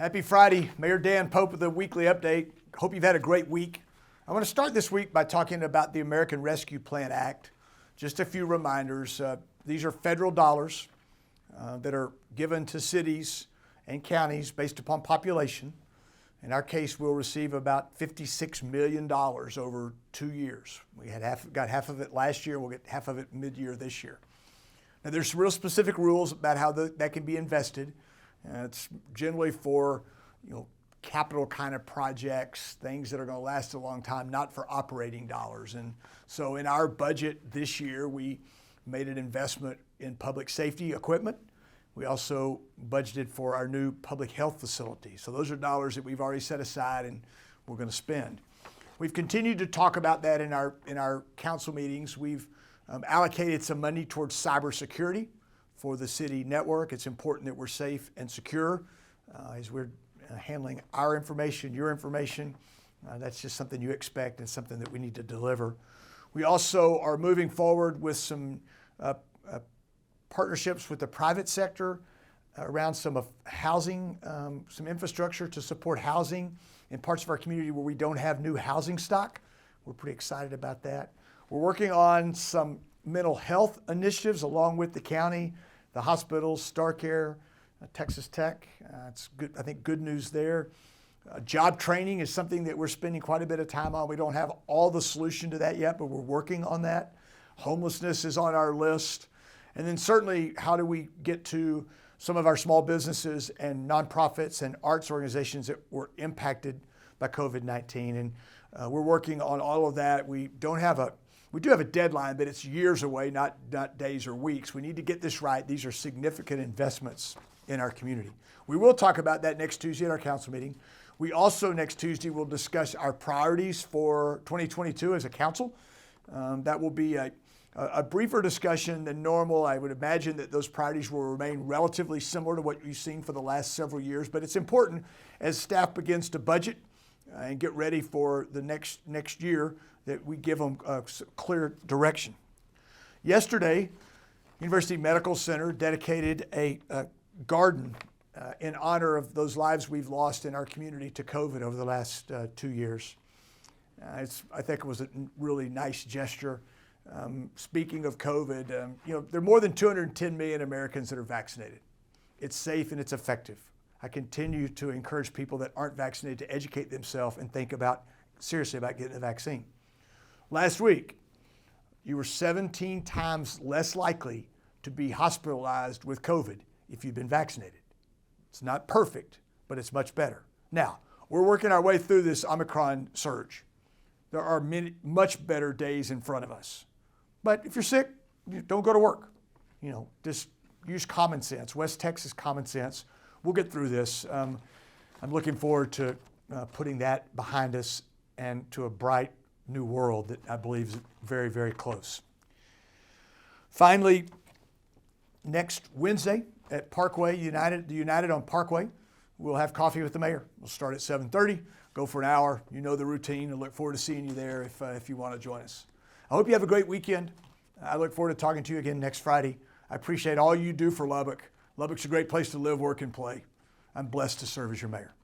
Happy Friday. Mayor Dan Pope with a weekly update. Hope you've had a great week. I want to start this week by talking about the American Rescue Plan Act. Just a few reminders. These are federal dollars that are given to cities and counties based upon population. In our case, we'll receive about $56 million over 2 years. We got half of it last year. We'll get half of it mid-year this year. Now, there's real specific rules about how that can be invested. It's generally for, capital kind of projects, things that are going to last a long time, not for operating dollars. And so in our budget this year, we made an investment in public safety equipment. We also budgeted for our new public health facility. So those are dollars that we've already set aside and we're going to spend. We've continued to talk about that in our council meetings. We've allocated some money towards cybersecurity for the city network. It's important that we're safe and secure as we're handling our information, your information. That's just something you expect and something that we need to deliver. We also are moving forward with some partnerships with the private sector around some of housing, some infrastructure to support housing in parts of our community where we don't have new housing stock. We're pretty excited about that. We're working on some mental health initiatives along with the county, the hospitals, Star Care, Texas Tech. It's good. I think good news there. Job training is something that we're spending quite a bit of time on. We don't have all the solution to that yet, but we're working on that. Homelessness is on our list. And then certainly, how do we get to some of our small businesses and nonprofits and arts organizations that were impacted by COVID-19? And we're working on all of that. We do have a deadline, but it's years away, not days or weeks. We need to get this right. These are significant investments in our community. We will talk about that next Tuesday at our council meeting. We also next Tuesday will discuss our priorities for 2022 as a council. That will be a briefer discussion than normal. I would imagine that those priorities will remain relatively similar to what you've seen for the last several years, but it's important as staff begins to budget and get ready for the next year that we give them a clear direction. Yesterday, University Medical Center dedicated a garden in honor of those lives we've lost in our community to COVID over the last 2 years. I think it was a really nice gesture. Speaking of COVID, there are more than 210 million Americans that are vaccinated. It's safe and it's effective. I continue to encourage people that aren't vaccinated to educate themselves and think seriously about getting the vaccine. Last week, you were 17 times less likely to be hospitalized with COVID if you've been vaccinated. It's not perfect, but it's much better. Now, we're working our way through this Omicron surge. There are much better days in front of us. But if you're sick, don't go to work. Just use common sense, West Texas common sense. We'll get through this. I'm looking forward to putting that behind us and to a bright new world that I believe is very, very close. Finally, next Wednesday at Parkway the United on Parkway, we'll have coffee with the mayor. We'll start at 7:30, go for an hour. You know the routine. I look forward to seeing you there if you want to join us. I hope you have a great weekend. I look forward to talking to you again next Friday. I appreciate all you do for Lubbock. Lubbock's a great place to live, work, and play. I'm blessed to serve as your mayor.